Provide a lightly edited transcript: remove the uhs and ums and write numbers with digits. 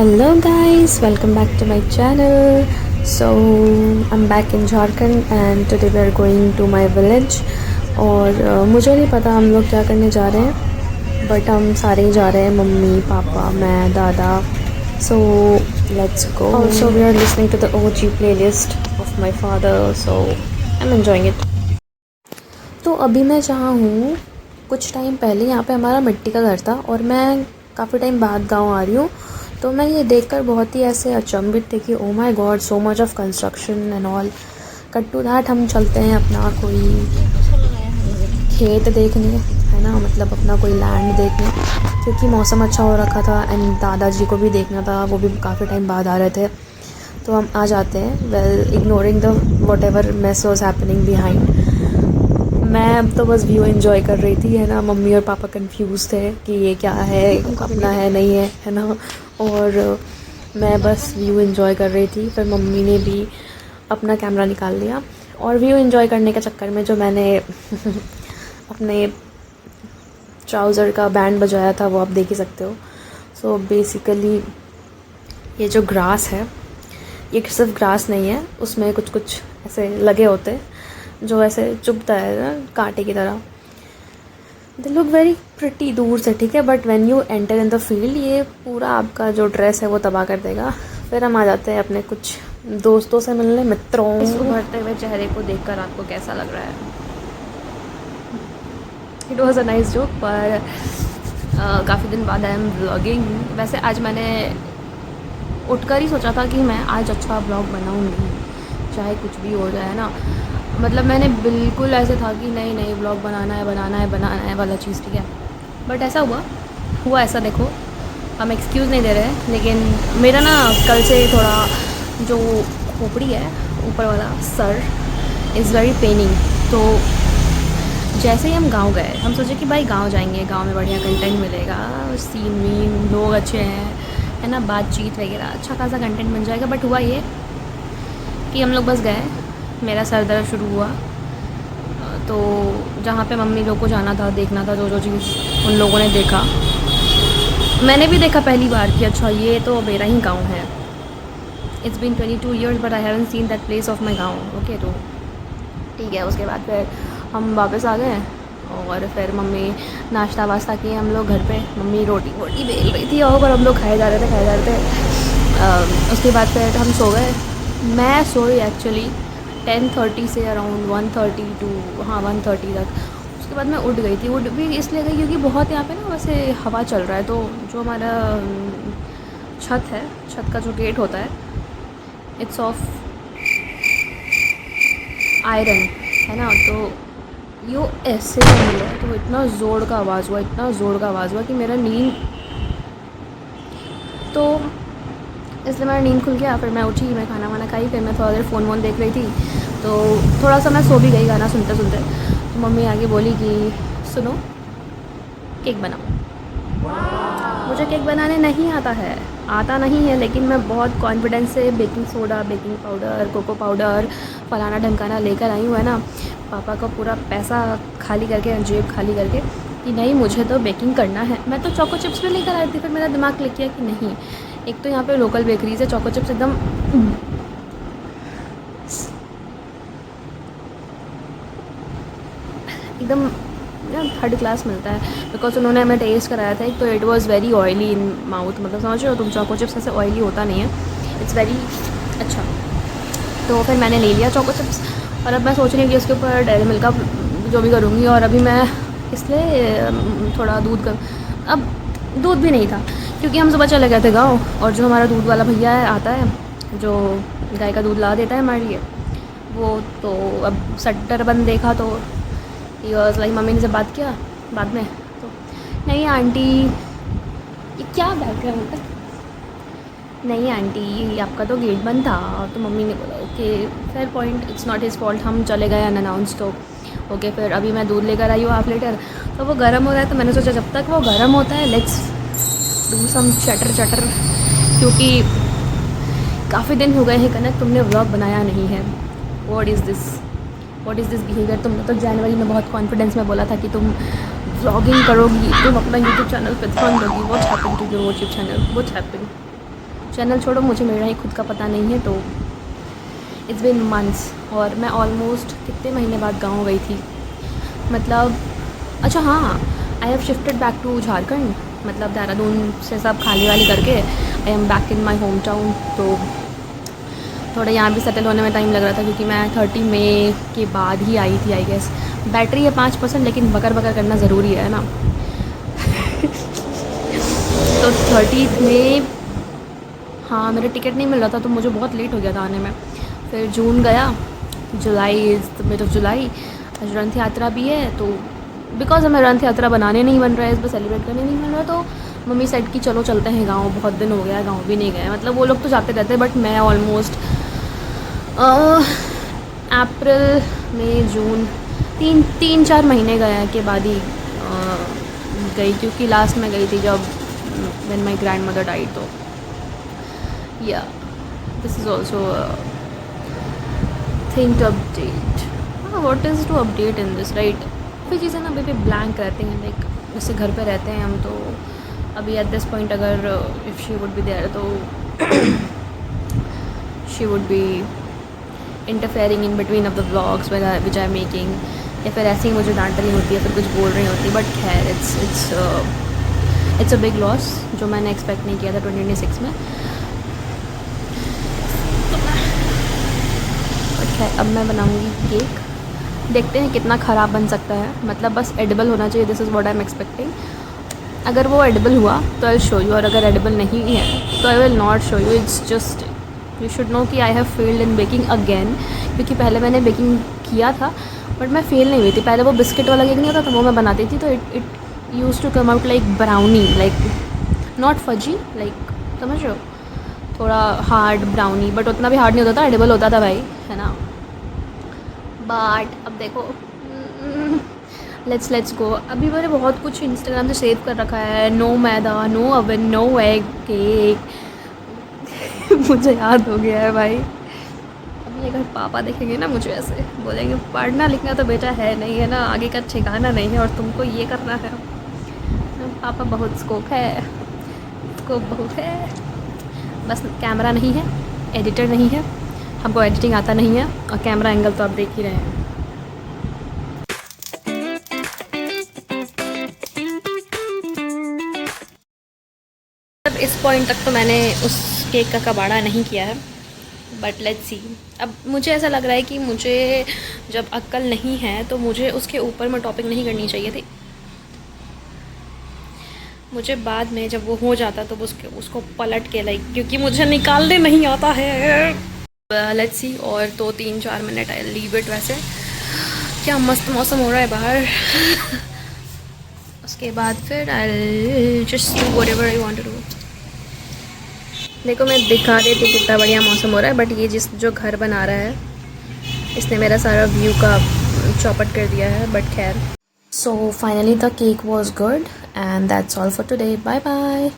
Hello guys, welcome back to my channel. So I'm back in Jharkhand and today we are going to my village. और मुझे नहीं पता हम लोग क्या करने जा रहे हैं, बट हम सारे ही जा रहे हैं, मम्मी पापा मैं दादा. So let's go. Also we are listening to the OG playlist of my father, so I'm enjoying it. तो अभी मैं जहाँ हूँ, कुछ टाइम पहले यहाँ पे हमारा मिट्टी का घर था और मैं काफ़ी टाइम बाद गाँव आ रही हूँ. तो मैं ये देखकर बहुत ही ऐसे अचंभित थे कि oh my God, so much of construction and all. Cut to that हम चलते हैं अपना कोई खेत देखने, है ना, मतलब अपना कोई लैंड देखने, क्योंकि मौसम अच्छा हो रखा था एंड दादाजी को भी देखना था, वो भी काफ़ी टाइम बाद आ रहे थे. तो हम आ जाते हैं, well ignoring the what ever mess was happening behind. मैं तो बस व्यू एंजॉय कर रही थी, है ना. मम्मी और पापा कंफ्यूज थे कि ये क्या है, अपना है नहीं है ना. और मैं बस व्यू एंजॉय कर रही थी. फिर मम्मी ने भी अपना कैमरा निकाल लिया और व्यू एंजॉय करने के चक्कर में जो मैंने अपने ट्राउज़र का बैंड बजाया था वो आप देख ही सकते हो. सो बेसिकली ये जो ग्रास है, ये सिर्फ ग्रास नहीं है, उसमें कुछ कुछ ऐसे लगे होते जो ऐसे चुभता है ना, कांटे की तरह. दे लुक वेरी प्रिटी दूर से, ठीक है, but when you enter in the field ये पूरा आपका जो ड्रेस है वो तबाह कर देगा. फिर हम आ जाते हैं अपने कुछ दोस्तों से मिलने, मित्रों. इस उभरते हुए चेहरे को देखकर आपको कैसा लग रहा है? It was a nice joke, पर काफ़ी दिन बाद आई एम व्लॉगिंग. वैसे आज मैंने उठकर ही सोचा था कि मैं आज अच्छा व्लॉग बनाऊँगी, चाहे कुछ भी हो जाए ना. मतलब मैंने बिल्कुल ऐसे था कि नहीं व्लॉग बनाना है वाला चीज़, ठीक है. बट ऐसा हुआ ऐसा. देखो, हम एक्सक्यूज़ नहीं दे रहे हैं, लेकिन मेरा ना कल से थोड़ा जो खोपड़ी है, ऊपर वाला सर इज़ वेरी पेनिंग. तो जैसे ही हम गांव गए, हम सोचे कि भाई गांव जाएंगे, गांव में बढ़िया कंटेंट मिलेगा, सीन वीन, लोग अच्छे हैं, है ना, बातचीत वगैरह, अच्छा खासा कंटेंट बन जाएगा. बट हुआ ये कि हम लोग बस गए, मेरा सर दर्द शुरू हुआ. तो जहाँ पे मम्मी लोग को जाना था, देखना था, जो चीज़ उन लोगों ने देखा, मैंने भी देखा पहली बार कि अच्छा ये तो मेरा ही गांव है. It's been 22 years but I haven't seen that place of my गाँव. ओके, तो ठीक है. उसके बाद फिर हम वापस आ गए और फिर मम्मी नाश्ता वास्ता किए. हम लोग घर पे, मम्मी रोटी बेल रही थी और हम लोग खाए जा रहे थे. उसके बाद फिर हम सो गए. मैं सोई एक्चुअली 10:30 से अराउंड 1:30 टू 1:30 तक. उसके बाद मैं उठ गई थी. उठ भी इसलिए गई क्योंकि बहुत यहाँ पे ना वैसे हवा चल रहा है. तो जो हमारा छत है, छत का जो गेट होता है, इट्स ऑफ आयरन, है ना. तो यो ऐसे मिला, तो इतना ज़ोर का आवाज़ हुआ कि मेरा नींद, तो इसलिए मेरा नींद खुल गया. फिर मैं उठी, मैं खाना वाना खाई, फिर मैं थोड़ा देर फ़ोन वोन देख रही थी. तो थोड़ा सा मैं सो भी गई गाना सुनते सुनते. तो मम्मी आगे बोली कि सुनो, केक बनाओ. मुझे केक बनाने नहीं आता नहीं है, लेकिन मैं बहुत कॉन्फिडेंस से baking soda, baking powder, cocoa powder, फलाना ढमकाना लेकर आई हूँ, है ना. पापा का पूरा पैसा खाली करके, जेब खाली करके, कि नहीं मुझे तो बेकिंग करना है. मैं तो चोको चिप्स भी लेकर आई थी. फिर मेरा दिमाग क्लिक किया कि नहीं, एक तो यहाँ पे लोकल बेकरी से चोको चिप्स एकदम थर्ड क्लास मिलता है. बिकॉज उन्होंने हमें टेस्ट कराया था. एक तो it was very oily in mouth, मतलब समझ रहे हो तुम, चोको चिप्स ऐसे ऑयली होता नहीं है, इट्स वेरी अच्छा. तो फिर मैंने ले लिया चोको चिप्स और अब मैं सोच रही हूँ कि उसके ऊपर डेयरी मिल्क का जो भी करूँगी. और अभी मैं इसलिए थोड़ा दूध का, अब दूध भी नहीं था क्योंकि हम सुबह चले गए थे गाँव. और जो हमारा दूध वाला भैया है, आता है, जो गाय का दूध ला देता है हमारे लिए, वो तो अब शटर बंद देखा तो लाइक मम्मी ने से बात किया बाद में, तो नहीं आंटी, ये क्या बैकग्राउंड है, नहीं आंटी आपका तो गेट बंद था. तो मम्मी ने बोला okay, fair point, it's not his fault, हम चले गए अनअनाउंस. तो ओके, फिर अभी मैं दूध लेकर आई हूँ ½ लीटर. तो वो गर्म हो रहा है, तो मैंने सोचा जब तक वो गर्म होता है लेट्स डू सम चटर, क्योंकि काफ़ी दिन हो गए हैं कनक, तुमने व्लॉग बनाया नहीं है. What is this behaviour. तुमने तो जनवरी में बहुत कॉन्फिडेंस में बोला था कि तुम व्लॉगिंग करोगी, तुम अपना यूट्यूब चैनल पे ध्यान दोगी. What's happened to your YouTube channel, what's happened. Channel छोड़ो, मुझे मेरा ही खुद का पता नहीं है। तो इट्स बिन मंथ्स, और मैं ऑलमोस्ट कितने महीने बाद गाँव गई थी, मतलब अच्छा हाँ, I have shifted back to Jharkhand, मतलब देहरादून से सब खाली वाली करके I am back in my home town. तो थोड़ा यहाँ भी सेटल होने में टाइम लग रहा था, क्योंकि मैं 30 मई के बाद ही आई थी आई गेस। बैटरी है 5%, लेकिन बकर बकर करना ज़रूरी है ना। तो 30 मई, हाँ मेरा टिकट नहीं मिल रहा था, तो मुझे बहुत लेट हो गया था आने में। फिर जून गया, जुलाई is the mid of July, आज रथ यात्रा भी है। तो बिकॉज हमें रथ यात्रा बनाने नहीं बन रहा है, इस पर सेलिब्रेट करने नहीं बन रहा, तो मम्मी सेड कि चलो चलते हैं गाँव, बहुत दिन हो गया है गाँव भी नहीं गए। मतलब वो लोग तो जाते रहते हैं, बट मैं ऑलमोस्ट अप्रैल मई जून 3-4 महीने गए के बाद ही गई, क्योंकि लास्ट में गई थी जब when my grandmother died. तो yeah this is also thing to update. हाँ, what is to update in this, right. कोई चीज़ें ना अभी भी ब्लैंक रहती हैं, लाइक जैसे घर पे रहते हैं हम, तो अभी एट दिस पॉइंट अगर if she would be there, तो she would be interfering in between of the vlogs which I am making, या फिर ऐसे ही मुझे डांट रही होती है, फिर कुछ बोल रही होती है। बट खैर इट्स अ बिग लॉस, जो मैंने एक्सपेक्ट नहीं किया था 2026 में। बट खैर अब मैं बनाऊँगी केक, देखते हैं कितना ख़राब बन सकता है। मतलब बस एडिबल होना चाहिए, this is what I am expecting. अगर वो एडिबल हुआ तो आई विल शो यू, और अगर एडिबल नहीं है तो I will not show you. It's just you should know कि I have failed in baking again, क्योंकि पहले मैंने बेकिंग किया था बट मैं फेल नहीं हुई थी। पहले वो बिस्किट वाला केक नहीं होता था, वो मैं बनाती थी, तो it use to come out like brownie, like not fudgy, like समझ रहे हो, थोड़ा हार्ड ब्राउनी, बट उतना भी हार्ड नहीं होता था, एडिबल होता था भाई, है ना। बट अब देखो, लेट्स गो। अभी मैंने बहुत कुछ इंस्टाग्राम से सेव कर रखा है, no maida, no oven, no egg cake. मुझे याद हो गया है भाई। अभी अगर पापा देखेंगे ना मुझे, ऐसे बोलेंगे पढ़ना लिखना तो बेटा है नहीं, है ना, आगे का ठिकाना नहीं है, और तुमको ये करना है। पापा बहुत स्कोप बहुत है, बस कैमरा नहीं है, एडिटर नहीं है, हमको एडिटिंग आता नहीं है, और कैमरा एंगल तो आप देख ही रहे हैं। इस पॉइंट तक तो मैंने उस केक का कबाड़ा नहीं किया है, बट लेट्स सी। अब मुझे ऐसा लग रहा है कि मुझे जब अक्ल नहीं है तो मुझे उसके ऊपर में टॉपिंग नहीं करनी चाहिए थी। मुझे बाद में जब वो हो जाता तो उसको पलट के लाइक, क्योंकि मुझे निकालने नहीं आता है। लेट्स सी, और 2-3-4 मिनट आई लीव इट। वैसे क्या मस्त मौसम हो रहा है बाहर। उसके बाद फिर I just do whatever I want to do. देखो मैं दिखा रही थी कितना बढ़िया मौसम हो रहा है, बट ये जो घर बना रहा है इसने मेरा सारा व्यू का चौपट कर दिया है। बट खैर, so finally the cake was good and that's all for today. Bye bye.